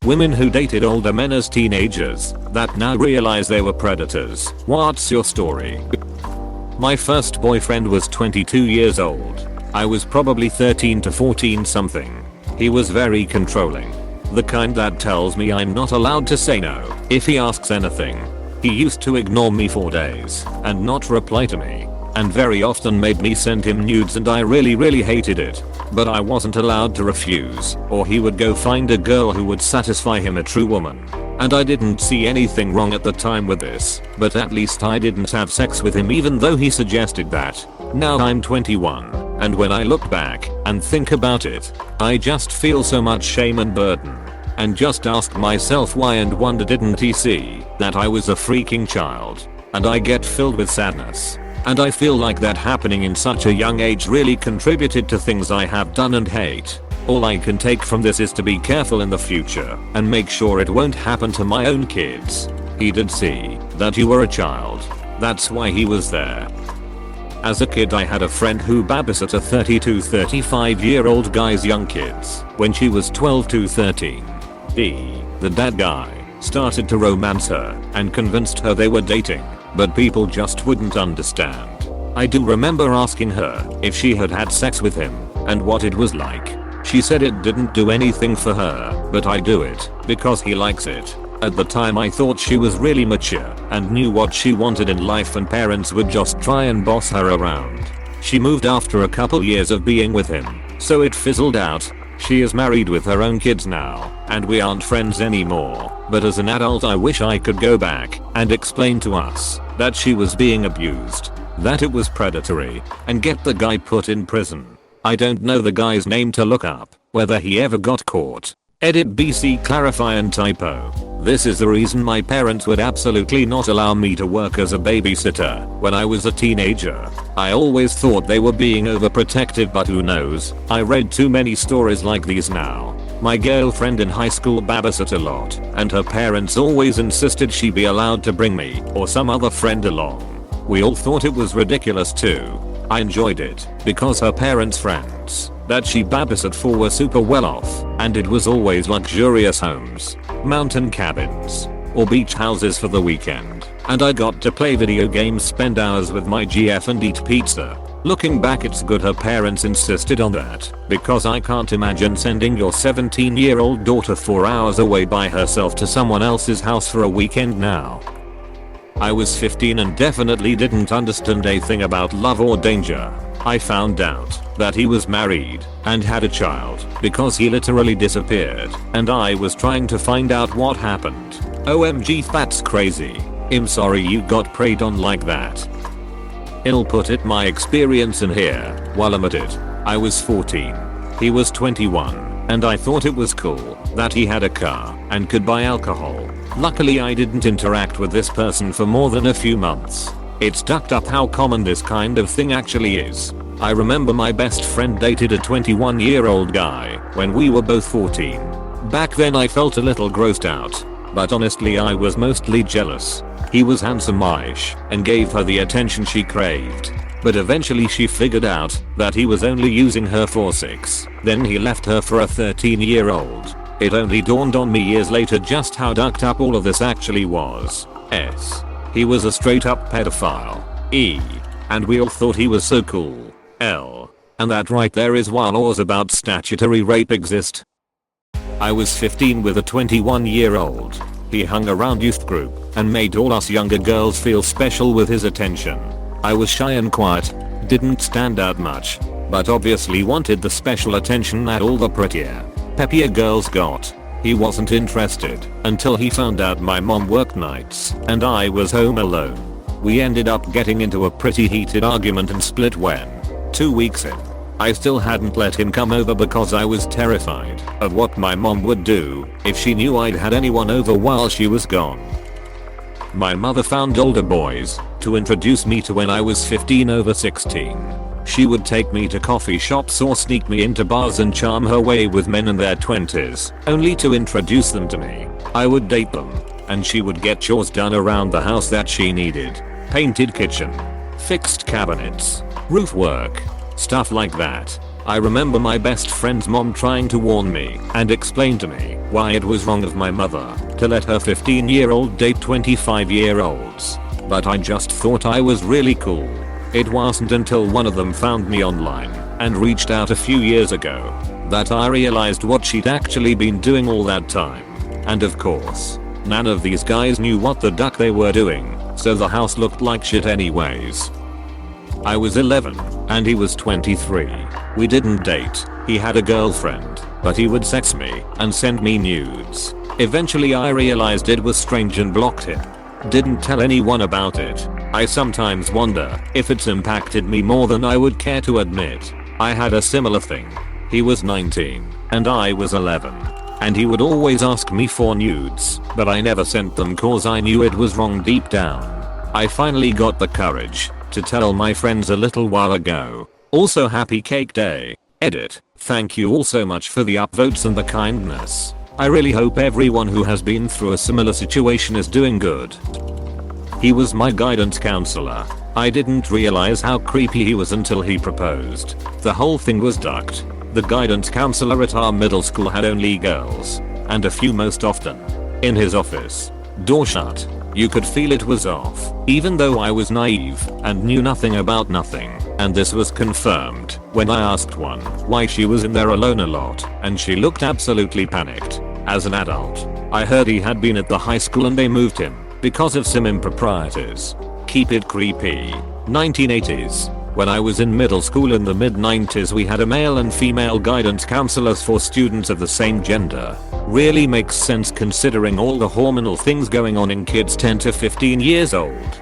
Women who dated older men as teenagers that now realize they were predators. What's your story? My first boyfriend was 22 years old. I was probably 13 to 14 something. He was very controlling. The kind that tells me I'm not allowed to say no if he asks anything. He used to ignore me for days and not reply to me, and very often made me send him nudes, and I really hated it. But I wasn't allowed to refuse, or he would go find a girl who would satisfy him, a true woman. And I didn't see anything wrong at the time with this, but at least I didn't have sex with him even though he suggested that. Now I'm 21, and when I look back and think about it, I just feel so much shame and burden. And just ask myself why, and wonder, didn't he see that I was a freaking child? And I get filled with sadness. And I feel like that happening in such a young age really contributed to things I have done and hate. All I can take from this is to be careful in the future and make sure it won't happen to my own kids. He did see that you were a child. That's why he was there. As a kid, I had a friend who babysat a 30-35-year-old guy's young kids when she was 12 to 13. The dad guy started to romance her and convinced her they were dating, but people just wouldn't understand. I do remember asking her if she had had sex with him and what it was like. She said it didn't do anything for her, but I do it because he likes it. At the time I thought she was really mature and knew what she wanted in life, and parents would just try and boss her around. She moved after a couple years of being with him, so it fizzled out. She is married with her own kids now, and we aren't friends anymore. But as an adult, I wish I could go back and explain to us that she was being abused, that it was predatory, and get the guy put in prison. I don't know the guy's name to look up, whether he ever got caught. Edit BC clarify and typo. This is the reason my parents would absolutely not allow me to work as a babysitter when I was a teenager. I always thought they were being overprotective, but who knows, I read too many stories like these now. My girlfriend in high school babysat a lot, and her parents always insisted she be allowed to bring me or some other friend along. We all thought it was ridiculous too. I enjoyed it because her parents' friends that she babysat for were super well off, and it was always luxurious homes, mountain cabins, or beach houses for the weekend, and I got to play video games, spend hours with my GF, and eat pizza. Looking back, it's good her parents insisted on that, because I can't imagine sending your 17-year-old daughter 4 hours away by herself to someone else's house for a weekend now. I was 15 and definitely didn't understand a thing about love or danger. I found out that he was married and had a child because he literally disappeared, and I was trying to find out what happened. OMG, that's crazy. I'm sorry you got preyed on like that. I'll put it my experience in here while I'm at it. I was 14. He was 21, and I thought it was cool that he had a car and could buy alcohol. Luckily I didn't interact with this person for more than a few months. It's tucked up how common this kind of thing actually is. I remember my best friend dated a 21-year-old guy when we were both 14. Back then I felt a little grossed out, but honestly I was mostly jealous. He was handsome-ish and gave her the attention she craved. But eventually she figured out that he was only using her for sex. Then he left her for a 13-year-old. It only dawned on me years later just how ducked up all of this actually was. He was a straight up pedophile. And we all thought he was so cool. And that right there is why laws about statutory rape exist. I was 15 with a 21-year-old. He hung around youth group and made all us younger girls feel special with his attention. I was shy and quiet, didn't stand out much, but obviously wanted the special attention that all the prettier, peppier girls got. He wasn't interested until he found out my mom worked nights and I was home alone. We ended up getting into a pretty heated argument and split when, 2 weeks in, I still hadn't let him come over because I was terrified of what my mom would do if she knew I'd had anyone over while she was gone. My mother found older boys to introduce me to when I was 15 over 16. She would take me to coffee shops or sneak me into bars and charm her way with men in their 20s, only to introduce them to me. I would date them, and she would get chores done around the house that she needed. Painted kitchen, fixed cabinets, roof work, stuff like that. I remember my best friend's mom trying to warn me and explain to me why it was wrong of my mother to let her 15-year-old date 25-year-olds. But I just thought I was really cool. It wasn't until one of them found me online and reached out a few years ago that I realized what she'd actually been doing all that time. And of course, none of these guys knew what the duck they were doing, so the house looked like shit anyways. I was 11 and he was 23. We didn't date, he had a girlfriend, but he would sex me and send me nudes. Eventually I realized it was strange and blocked him. Didn't tell anyone about it. I sometimes wonder if it's impacted me more than I would care to admit. I had a similar thing. He was 19 and I was 11. And he would always ask me for nudes, but I never sent them cause I knew it was wrong deep down. I finally got the courage to tell my friends a little while ago. Also happy cake day. Edit. Thank you all so much for the upvotes and the kindness. I really hope everyone who has been through a similar situation is doing good. He was my guidance counselor. I didn't realize how creepy he was until he proposed. The whole thing was ducked. The guidance counselor at our middle school had only girls, and a few most often. In his office. Door shut. You could feel it was off, even though I was naive and knew nothing about nothing. And this was confirmed when I asked one why she was in there alone a lot, and she looked absolutely panicked. As an adult, I heard he had been at the high school and they moved him because of some improprieties. Keep it creepy. 1980s. When I was in middle school in the mid-90s we had a male and female guidance counselors for students of the same gender. Really makes sense considering all the hormonal things going on in kids 10 to 15 years old.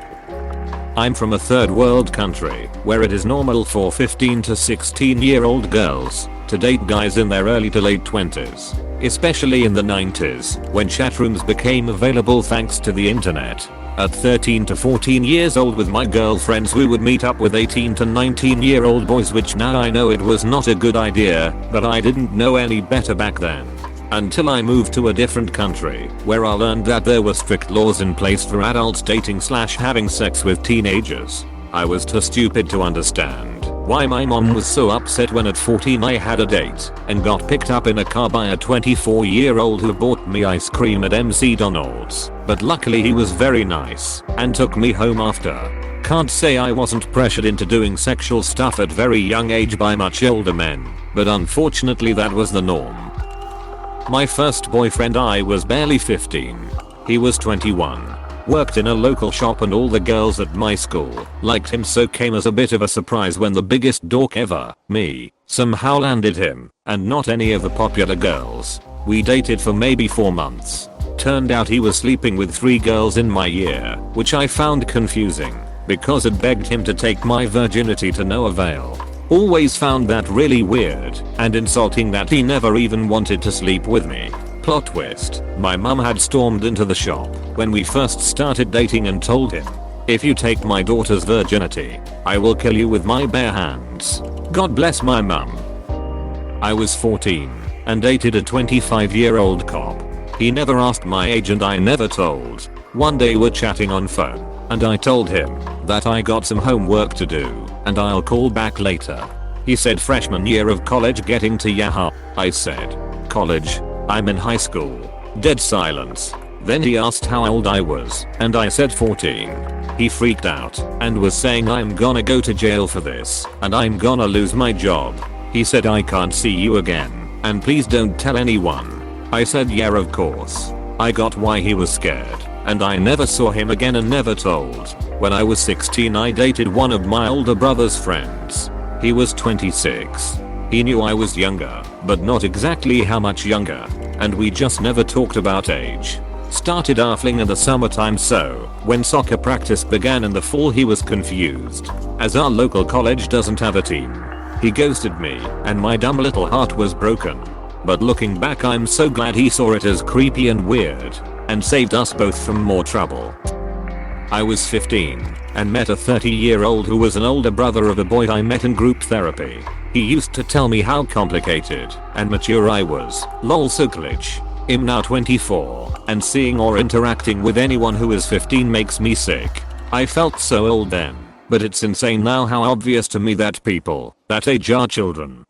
I'm from a third world country where it is normal for 15 to 16-year-old girls to date guys in their early to late 20s. Especially in the 90s when chat rooms became available thanks to the internet. At 13 to 14 years old with my girlfriends we would meet up with 18 to 19-year-old boys, which now I know it was not a good idea, but I didn't know any better back then. Until I moved to a different country where I learned that there were strict laws in place for adults dating / having sex with teenagers. I was too stupid to understand why my mom was so upset when at 14 I had a date and got picked up in a car by a 24-year-old who bought me ice cream at MC Donald's, but luckily he was very nice and took me home after. Can't say I wasn't pressured into doing sexual stuff at very young age by much older men, but unfortunately that was the norm. My first boyfriend, I was barely 15. He was 21. Worked in a local shop and all the girls at my school liked him, so came as a bit of a surprise when the biggest dork ever, me, somehow landed him, and not any of the popular girls. We dated for maybe 4 months. Turned out he was sleeping with 3 girls in my year, which I found confusing because it begged him to take my virginity to no avail. Always found that really weird and insulting that he never even wanted to sleep with me. Plot twist, my mum had stormed into the shop when we first started dating and told him, "If you take my daughter's virginity, I will kill you with my bare hands." God bless my mum. I was 14 and dated a 25-year-old cop. He never asked my age and I never told. One day we're chatting on phone and I told him that I got some homework to do and I'll call back later. He said freshman year of college getting to Yahoo. I said, "College? I'm in high school." Dead silence. Then he asked how old I was and I said 14. He freaked out and was saying I'm gonna go to jail for this and I'm gonna lose my job. He said I can't see you again and please don't tell anyone. I said yeah, of course. I got why he was scared and I never saw him again and never told. When I was 16 I dated one of my older brother's friends. He was 26. He knew I was younger, but not exactly how much younger, and we just never talked about age. Started arfling in the summertime, so when soccer practice began in the fall he was confused, as our local college doesn't have a team. He ghosted me, and my dumb little heart was broken. But looking back I'm so glad he saw it as creepy and weird, and saved us both from more trouble. I was 15 and met a 30-year-old who was an older brother of a boy I met in group therapy. He used to tell me how complicated and mature I was. Lol, so glitch. I'm now 24 and seeing or interacting with anyone who is 15 makes me sick. I felt so old then, but it's insane now how obvious to me that people that age are children.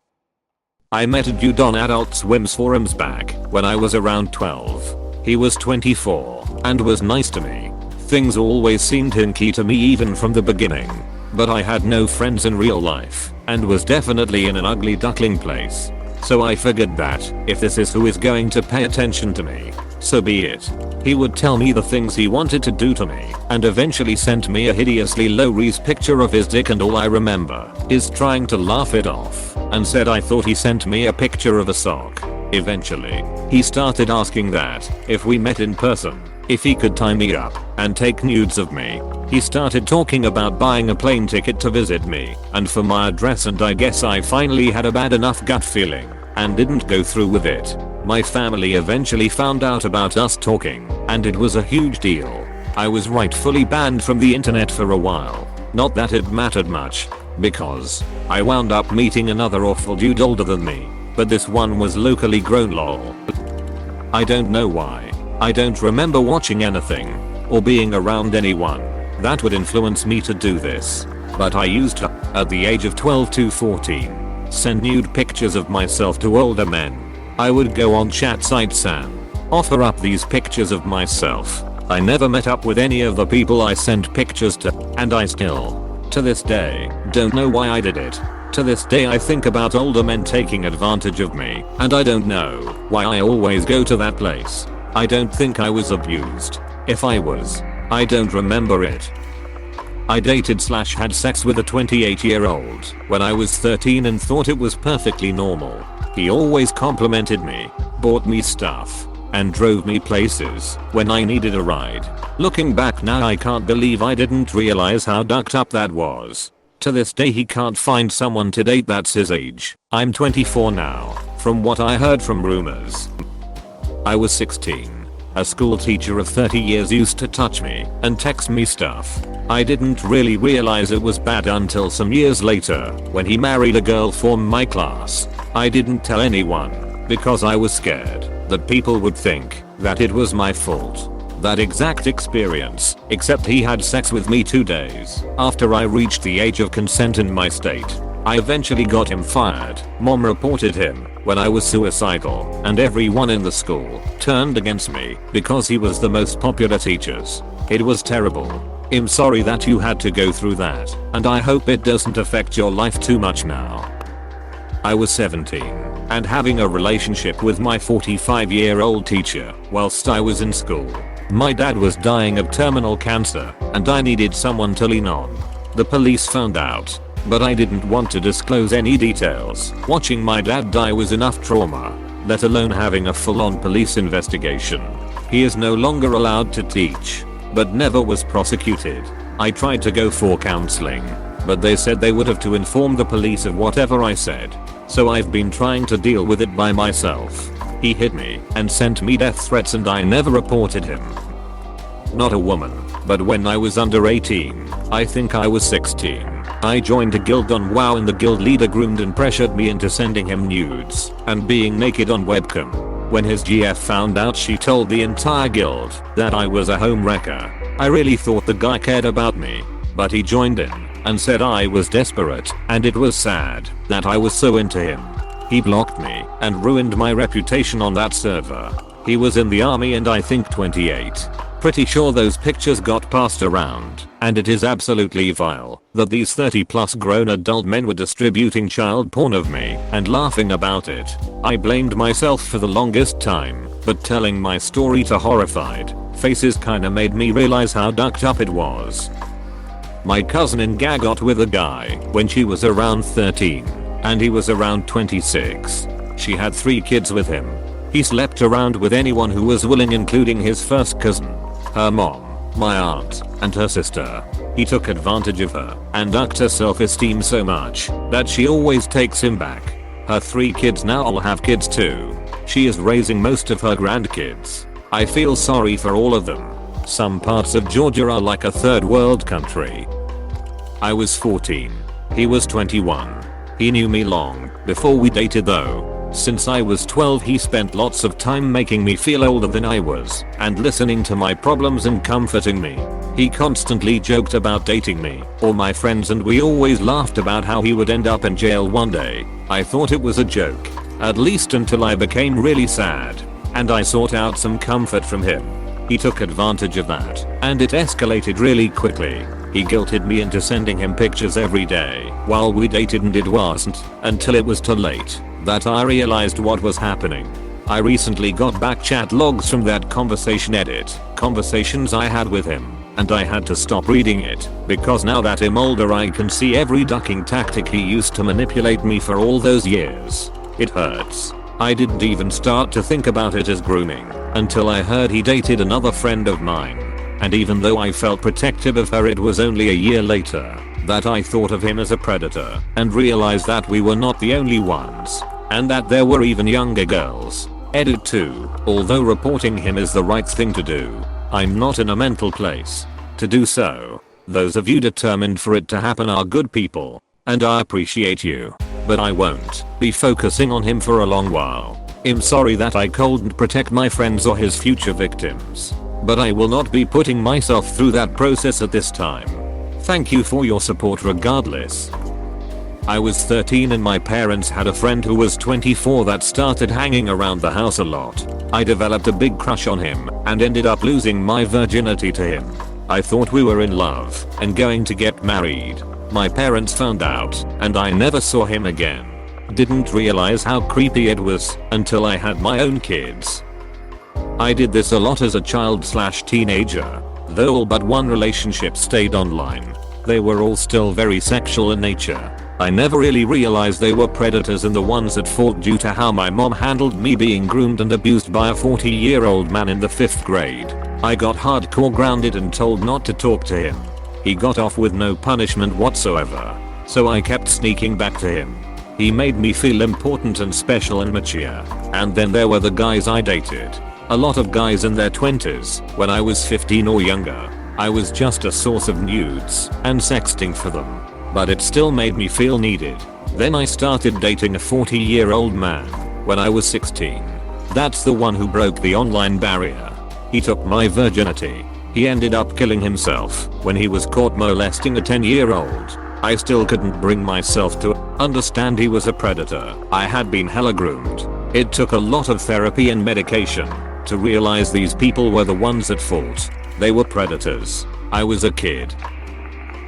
I met a dude on Adult Swim's forums back when I was around 12. He was 24 and was nice to me. Things always seemed hinky to me even from the beginning. But I had no friends in real life and was definitely in an ugly duckling place. So I figured that if this is who is going to pay attention to me, so be it. He would tell me the things he wanted to do to me and eventually sent me a hideously low-res picture of his dick, and all I remember is trying to laugh it off and said I thought he sent me a picture of a sock. Eventually, he started asking that if we met in person, if he could tie me up and take nudes of me. He started talking about buying a plane ticket to visit me and for my address, and I guess I finally had a bad enough gut feeling and didn't go through with it. My family eventually found out about us talking and it was a huge deal. I was rightfully banned from the internet for a while. Not that it mattered much, because I wound up meeting another awful dude older than me, but this one was locally grown lol. I don't know why. I don't remember watching anything or being around anyone that would influence me to do this, but I used to, at the age of 12 to 14, send nude pictures of myself to older men. I would go on chat sites and offer up these pictures of myself. I never met up with any of the people I sent pictures to, and I still, to this day, don't know why I did it. To this day I think about older men taking advantage of me, and I don't know why I always go to that place. I don't think I was abused. If I was, I don't remember it. I dated/had sex with a 28-year-old when I was 13 and thought it was perfectly normal. He always complimented me, bought me stuff, and drove me places when I needed a ride. Looking back now, I can't believe I didn't realize how ducked up that was. To this day he can't find someone to date that's his age. I'm 24 now, from what I heard from rumors. I was 16. A school teacher of 30 years used to touch me and text me stuff. I didn't really realize it was bad until some years later when he married a girl from my class. I didn't tell anyone because I was scared that people would think that it was my fault. That exact experience, except he had sex with me 2 days after I reached the age of consent in my state. I eventually got him fired. Mom reported him when I was suicidal, and everyone in the school turned against me because he was the most popular teacher. It was terrible. I'm sorry that you had to go through that, and I hope it doesn't affect your life too much now. I was 17 and having a relationship with my 45-year-old teacher whilst I was in school. My dad was dying of terminal cancer and I needed someone to lean on. The police found out, but I didn't want to disclose any details. Watching my dad die was enough trauma, let alone having a full-on police investigation. He is no longer allowed to teach, but never was prosecuted. I tried to go for counseling, but they said they would have to inform the police of whatever I said. So I've been trying to deal with it by myself. He hit me and sent me death threats and I never reported him. Not a woman, but when I was under 18, I think I was 16, I joined a guild on WoW and the guild leader groomed and pressured me into sending him nudes and being naked on webcam. When his GF found out, she told the entire guild that I was a home wrecker. I really thought the guy cared about me, but he joined in and said I was desperate, and it was sad that I was so into him. He blocked me and ruined my reputation on that server. He was in the army and I think 28. Pretty sure those pictures got passed around, and it is absolutely vile that these 30+ grown adult men were distributing child porn of me and laughing about it. I blamed myself for the longest time, but telling my story to horrified faces kinda made me realize how ducked up it was. My cousin in GA got with a guy when she was around 13, and he was around 26. She had 3 kids with him. He slept around with anyone who was willing, including his first cousin, her mom, my aunt, and her sister. He took advantage of her and ducked her self-esteem so much that she always takes him back. Her 3 kids now all have kids too. She is raising most of her grandkids. I feel sorry for all of them. Some parts of Georgia are like a third world country. I was 14. He was 21. He knew me long before we dated though. Since I was 12 he spent lots of time making me feel older than I was and listening to my problems and comforting me. He constantly joked about dating me or my friends and we always laughed about how he would end up in jail one day. I thought it was a joke, At least until I became really sad. And I sought out some comfort from him. He took advantage of that, and it escalated really quickly. He guilted me into sending him pictures every day while we dated, and it wasn't until it was too late that I realized what was happening. I recently got back chat logs from that conversation conversations I had with him, and I had to stop reading it because now that I'm older I can see every ducking tactic he used to manipulate me for all those years. It hurts. I didn't even start to think about it as grooming until I heard he dated another friend of mine. And even though I felt protective of her, it was only a year later that I thought of him as a predator and realized that we were not the only ones, and that there were even younger girls. Edit 2. Although reporting him is the right thing to do, I'm not in a mental place to do so. Those of you determined for it to happen are good people, and I appreciate you. But I won't be focusing on him for a long while. I'm sorry that I couldn't protect my friends or his future victims, but I will not be putting myself through that process at this time. Thank you for your support regardless. I was 13 and my parents had a friend who was 24 that started hanging around the house a lot. I developed a big crush on him and ended up losing my virginity to him. I thought we were in love and going to get married. My parents found out and I never saw him again. Didn't realize how creepy it was until I had my own kids. I did this a lot as a child/teenager, though all but one relationship stayed online. They were all still very sexual in nature. I never really realized they were predators, and the ones at fault due to how my mom handled me being groomed and abused by a 40-year-old man in the 5th grade. I got hardcore grounded and told not to talk to him. He got off with no punishment whatsoever, so I kept sneaking back to him. He made me feel important and special and mature. And then there were the guys I dated. A lot of guys in their 20s when I was 15 or younger. I was just a source of nudes and sexting for them. But it still made me feel needed. Then I started dating a 40-year-old man when I was 16. That's the one who broke the online barrier. He took my virginity. He ended up killing himself when he was caught molesting a 10-year-old. I still couldn't bring myself to understand he was a predator. I had been hella groomed. It took a lot of therapy and medication to realize these people were the ones at fault. They were predators. I was a kid.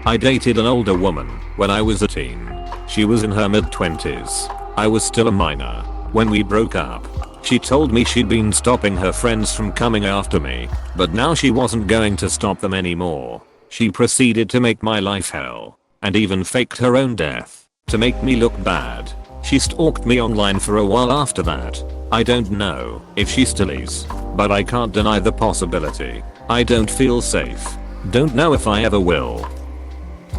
I dated an older woman when I was a teen. She was in her mid-20s. I was still a minor when we broke up. She told me she'd been stopping her friends from coming after me, but now she wasn't going to stop them anymore. She proceeded to make my life hell, and even faked her own death to make me look bad. She stalked me online for a while after that. I don't know if she still is, but I can't deny the possibility. I don't feel safe. Don't know if I ever will.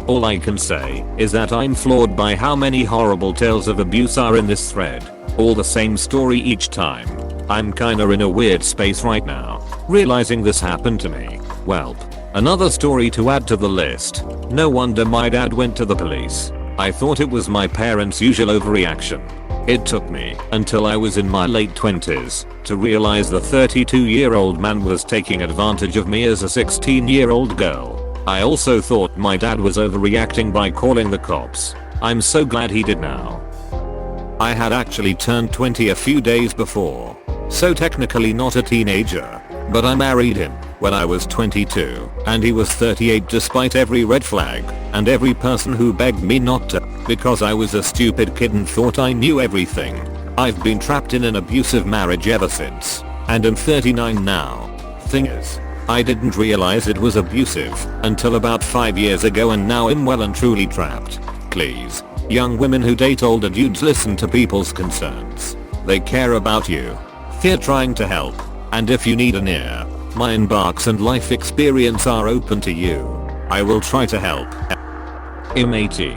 All I can say is that I'm floored by how many horrible tales of abuse are in this thread. All the same story each time. I'm kinda in a weird space right now, realizing this happened to me. Welp. Another story to add to the list. No wonder my dad went to the police. I thought it was my parents' usual overreaction. It took me until I was in my late 20s to realize the 32-year-old man was taking advantage of me as a 16-year-old girl. I also thought my dad was overreacting by calling the cops. I'm so glad he did now. I had actually turned 20 a few days before, so technically not a teenager, but I married him when I was 22 and he was 38 despite every red flag and every person who begged me not to because I was a stupid kid and thought I knew everything. I've been trapped in an abusive marriage ever since, and I'm 39 now. Thing is, I didn't realize it was abusive until about 5 years ago, and now I'm well and truly trapped. Please, young women who date older dudes, listen to people's concerns. They care about you. They're trying to help. And if you need an ear, my inbox and life experience are open to you. I will try to help. I'm 18.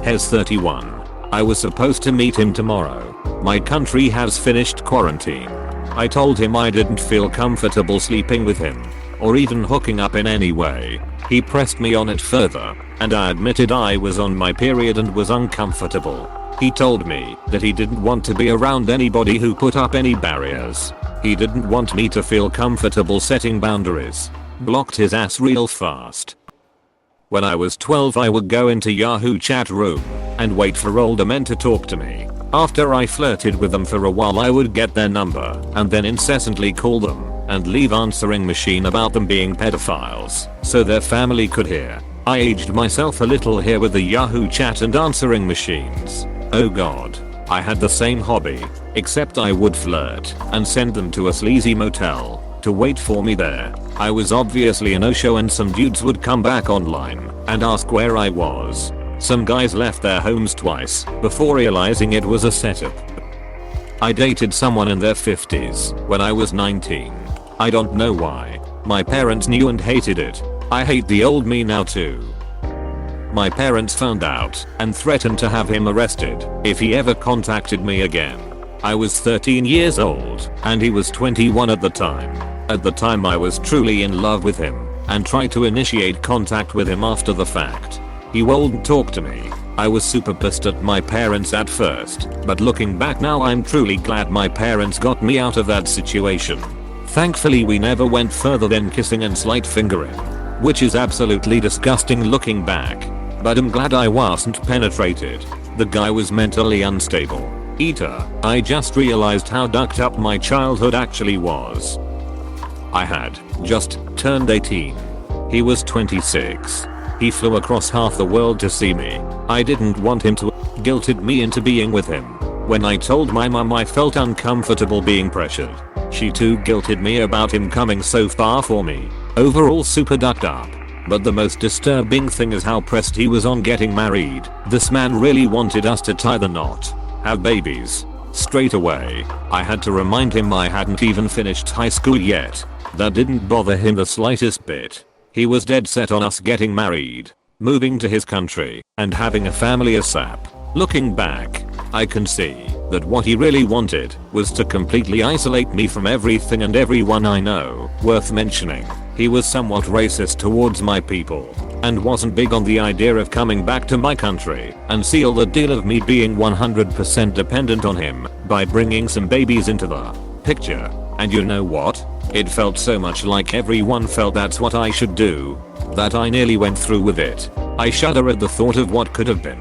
Hes 31. I was supposed to meet him tomorrow. My country has finished quarantine. I told him I didn't feel comfortable sleeping with him or even hooking up in any way. He pressed me on it further, and I admitted I was on my period and was uncomfortable. He told me that he didn't want to be around anybody who put up any barriers. He didn't want me to feel comfortable setting boundaries. Blocked his ass real fast. When I was 12, I would go into Yahoo chat room and wait for older men to talk to me. After I flirted with them for a while, I would get their number and then incessantly call them and leave answering machine about them being pedophiles so their family could hear. I aged myself a little here with the Yahoo chat and answering machines. Oh god. I had the same hobby, except I would flirt and send them to a sleazy motel to wait for me there. I was obviously a no-show and some dudes would come back online and ask where I was. Some guys left their homes twice before realizing it was a setup. I dated someone in their 50s when I was 19. I don't know why. My parents knew and hated it. I hate the old me now too. My parents found out and threatened to have him arrested if he ever contacted me again. I was 13 years old and he was 21 at the time. At the time I was truly in love with him and tried to initiate contact with him after the fact. He wouldn't talk to me. I was super pissed at my parents at first, but looking back now I'm truly glad my parents got me out of that situation. Thankfully we never went further than kissing and slight fingering, which is absolutely disgusting looking back. But I'm glad I wasn't penetrated. The guy was mentally unstable. I just realized how ducked up my childhood actually was. I had just turned 18. He was 26. He flew across half the world to see me. I didn't want him to, guilted me into being with him. When I told my mum I felt uncomfortable being pressured. She too guilted me about him coming so far for me. Overall super ducked up. But the most disturbing thing is how pressed he was on getting married. This man really wanted us to tie the knot, have babies. Straight away, I had to remind him I hadn't even finished high school yet. That didn't bother him the slightest bit. He was dead set on us getting married, moving to his country, and having a family ASAP. Looking back, I can see that what he really wanted was to completely isolate me from everything and everyone I know. Worth mentioning, he was somewhat racist towards my people and wasn't big on the idea of coming back to my country and seal the deal of me being 100% dependent on him by bringing some babies into the picture. And you know what? It felt so much like everyone felt that's what I should do that I nearly went through with it. I shudder at the thought of what could have been.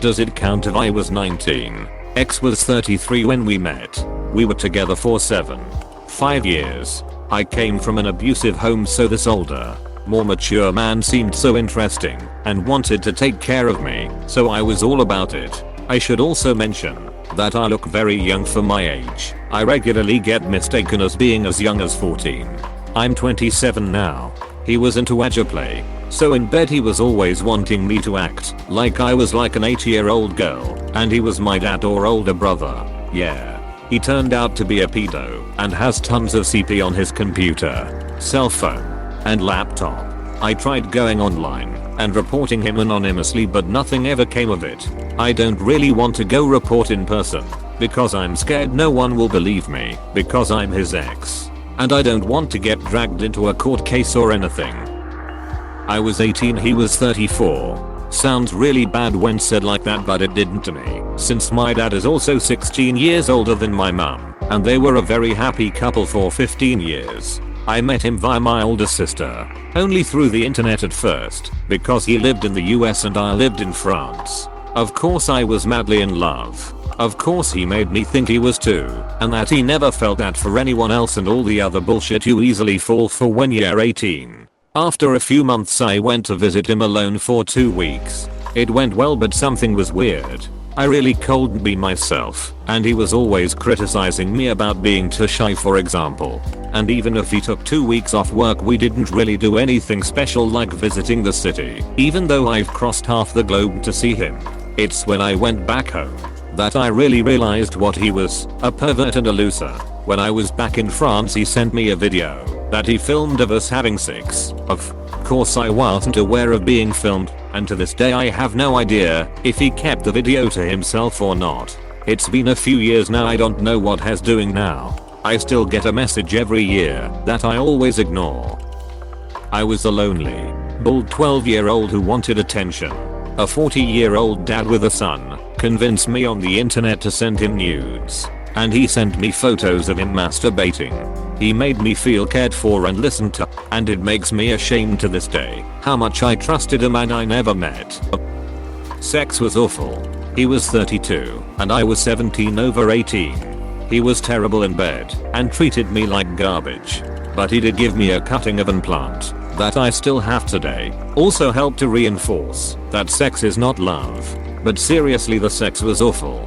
Does it count if I was 19? X was 33 when we met. We were together for 5 years. I came from an abusive home, so this older, more mature man seemed so interesting and wanted to take care of me, so I was all about it. I should also mention that I look very young for my age. I regularly get mistaken as being as young as 14. I'm 27 now. He was into ageplay, so in bed he was always wanting me to act like I was like an 8-year-old girl and he was my dad or older brother. Yeah. He turned out to be a pedo and has tons of CP on his computer, cell phone, and laptop. I tried going online and reporting him anonymously, but nothing ever came of it. I don't really want to go report in person because I'm scared no one will believe me because I'm his ex. And I don't want to get dragged into a court case or anything. I was 18, he was 34. Sounds really bad when said like that, but it didn't to me, since my dad is also 16 years older than my mum, and they were a very happy couple for 15 years. I met him via my older sister, only through the internet at first, because he lived in the US and I lived in France. Of course I was madly in love. Of course he made me think he was too, and that he never felt that for anyone else and all the other bullshit you easily fall for when you're 18. After a few months I went to visit him alone for 2 weeks. It went well, but something was weird. I really couldn't be myself, and he was always criticizing me about being too shy, for example. And even if he took 2 weeks off work, we didn't really do anything special like visiting the city, even though I've crossed half the globe to see him. It's when I went back home that I really realized what he was, a pervert and a loser. When I was back in France, he sent me a video that he filmed of us having sex. Of course I wasn't aware of being filmed, and to this day I have no idea if he kept the video to himself or not. It's been a few years now, I don't know what he's doing now. I still get a message every year that I always ignore. I was a lonely, bald 12-year-old who wanted attention. A 40-year-old dad with a son convinced me on the internet to send him nudes, and he sent me photos of him masturbating. He made me feel cared for and listened to, and it makes me ashamed to this day how much I trusted a man I never met. Sex was awful. He was 32 and I was 17 over 18. He was terrible in bed and treated me like garbage. But he did give me a cutting of implant that I still have today. Also helped to reinforce that sex is not love. But seriously, the sex was awful.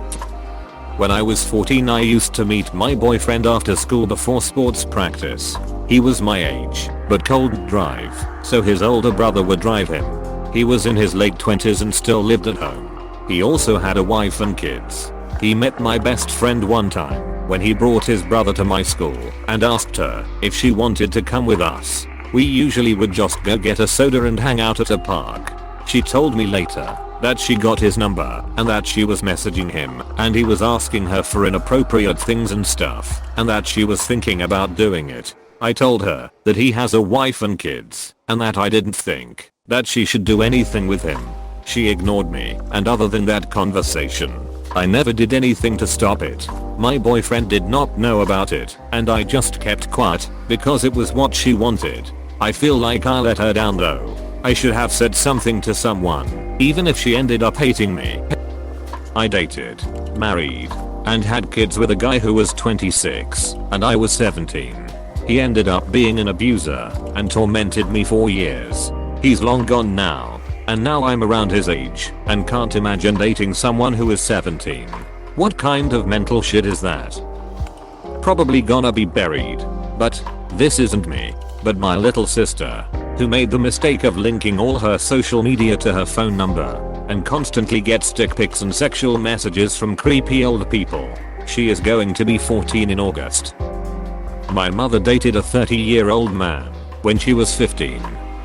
When I was 14, I used to meet my boyfriend after school before sports practice. He was my age, but couldn't drive, so his older brother would drive him. He was in his late 20s and still lived at home. He also had a wife and kids. He met my best friend one time when he brought his brother to my school and asked her if she wanted to come with us. We usually would just go get a soda and hang out at a park. She told me later that she got his number and that she was messaging him and he was asking her for inappropriate things and stuff and that she was thinking about doing it. I told her that he has a wife and kids and that I didn't think that she should do anything with him. She ignored me, and other than that conversation, I never did anything to stop it. My boyfriend did not know about it and I just kept quiet because it was what she wanted. I feel like I let her down though. I should have said something to someone, even if she ended up hating me. I dated, married, and had kids with a guy who was 26 and I was 17. He ended up being an abuser and tormented me for years. He's long gone now, and now I'm around his age and can't imagine dating someone who is 17. What kind of mental shit is that? Probably gonna be buried. But this isn't me, but my little sister, who made the mistake of linking all her social media to her phone number and constantly gets dick pics and sexual messages from creepy old people. She is going to be 14 in August. My mother dated a 30-year-old man when she was 15.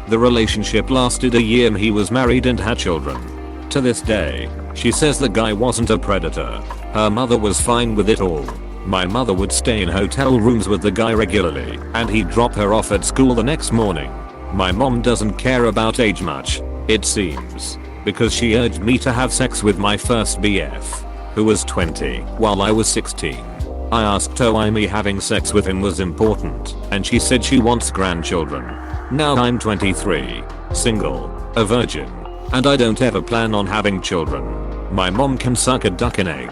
The relationship lasted a year and he was married and had children. To this day, she says the guy wasn't a predator. Her mother was fine with it all. My mother would stay in hotel rooms with the guy regularly and he'd drop her off at school the next morning. My mom doesn't care about age much, it seems, because she urged me to have sex with my first BF, who was 20, while I was 16. I asked her why me having sex with him was important, and she said she wants grandchildren. Now I'm 23, single, a virgin, and I don't ever plan on having children. My mom can suck a duck and egg.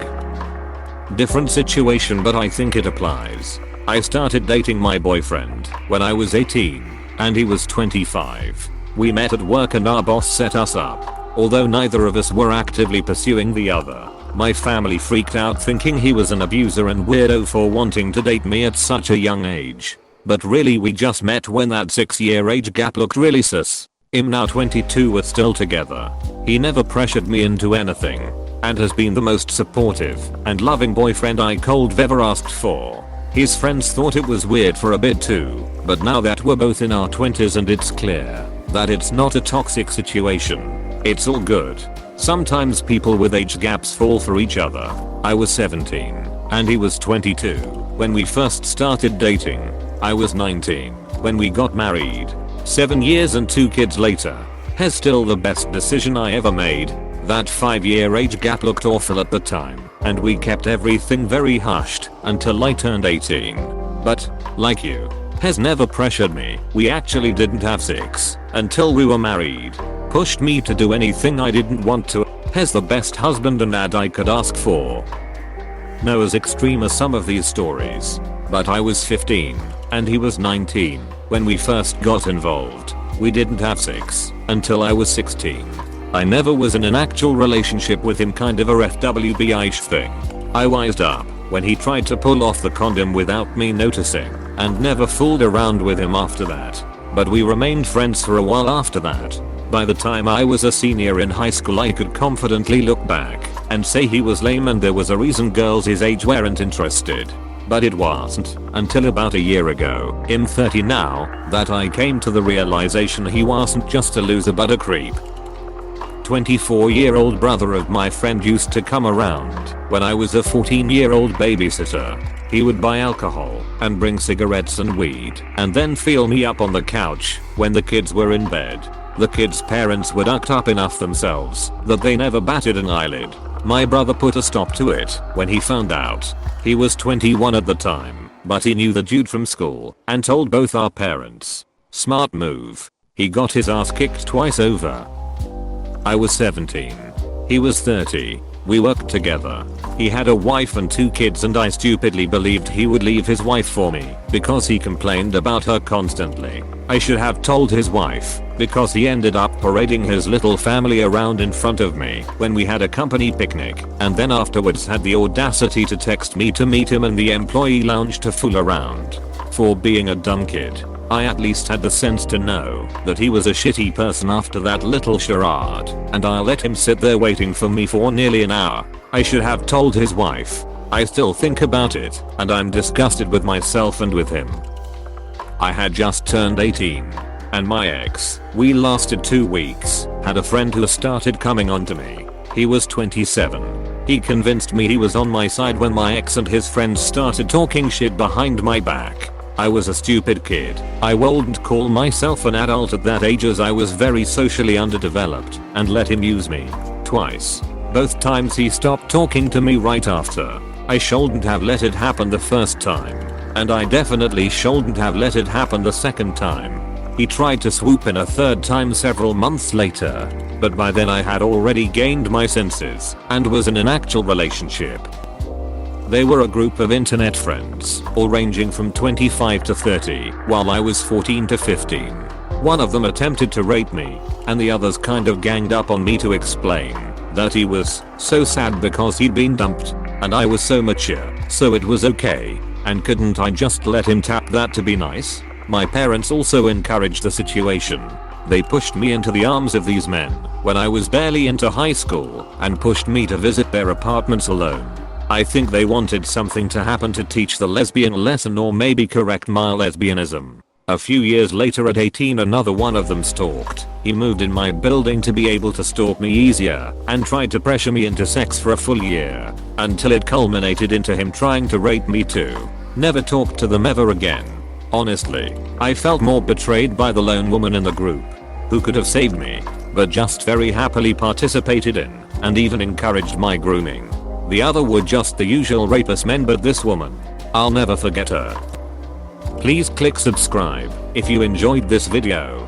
Different situation, but I think it applies. I started dating my boyfriend when I was 18, and he was 25. We met at work and our boss set us up. Although neither of us were actively pursuing the other, my family freaked out thinking he was an abuser and weirdo for wanting to date me at such a young age. But really we just met when that 6-year age gap looked really sus. Him now 22 were still together. He never pressured me into anything and has been the most supportive and loving boyfriend I could have ever asked for. His friends thought it was weird for a bit too, but now that we're both in our 20s and it's clear that it's not a toxic situation, it's all good. Sometimes people with age gaps fall for each other. I was 17 and he was 22 when we first started dating. I was 19 when we got married. 7 years and 2 kids later. Has still the best decision I ever made. That 5-year age gap looked awful at the time, and we kept everything very hushed until I turned 18. But, like you, has never pressured me. We actually didn't have sex until we were married. Pushed me to do anything I didn't want to. Has the best husband and dad I could ask for. No as extreme as some of these stories, but I was 15 and he was 19 when we first got involved. We didn't have sex until I was 16. I never was in an actual relationship with him, kind of a FWB-ish thing. I wised up when he tried to pull off the condom without me noticing and never fooled around with him after that. But we remained friends for a while after that. By the time I was a senior in high school I could confidently look back and say he was lame and there was a reason girls his age weren't interested. But it wasn't until about a year ago, I'm 30 now, that I came to the realization he wasn't just a loser but a creep. 24-year-old brother of my friend used to come around when I was a 14-year-old babysitter. He would buy alcohol and bring cigarettes and weed and then fill me up on the couch when the kids were in bed. The kids' parents were ducked up enough themselves that they never batted an eyelid. My brother put a stop to it when he found out. He was 21 at the time, but he knew the dude from school and told both our parents. Smart move. He got his ass kicked twice over. I was 17. He was 30. We worked together. He had a wife and 2 kids and I stupidly believed he would leave his wife for me because he complained about her constantly. I should have told his wife because he ended up parading his little family around in front of me when we had a company picnic and then afterwards had the audacity to text me to meet him in the employee lounge to fool around. For being a dumb kid, I at least had the sense to know that he was a shitty person after that little charade, and I let him sit there waiting for me for nearly an hour. I should have told his wife. I still think about it, and I'm disgusted with myself and with him. I had just turned 18, and my ex, we lasted 2 weeks, had a friend who started coming on to me. He was 27. He convinced me he was on my side when my ex and his friends started talking shit behind my back. I was a stupid kid. I wouldn't call myself an adult at that age as I was very socially underdeveloped and let him use me. Twice. Both times he stopped talking to me right after. I shouldn't have let it happen the first time. And I definitely shouldn't have let it happen the second time. He tried to swoop in a third time several months later, but by then I had already gained my senses and was in an actual relationship. They were a group of internet friends, all ranging from 25 to 30, while I was 14 to 15. One of them attempted to rape me, and the others kind of ganged up on me to explain that he was so sad because he'd been dumped, and I was so mature, so it was okay, and couldn't I just let him tap that to be nice? My parents also encouraged the situation. They pushed me into the arms of these men when I was barely into high school and pushed me to visit their apartments alone. I think they wanted something to happen to teach the lesbian lesson or maybe correct my lesbianism. A few years later at 18 another one of them stalked. He moved in my building to be able to stalk me easier and tried to pressure me into sex for a full year until it culminated into him trying to rape me too. Never talked to them ever again. Honestly, I felt more betrayed by the lone woman in the group who could have saved me, but just very happily participated in and even encouraged my grooming. The other were just the usual rapist men, but this woman, I'll never forget her. Please click subscribe if you enjoyed this video.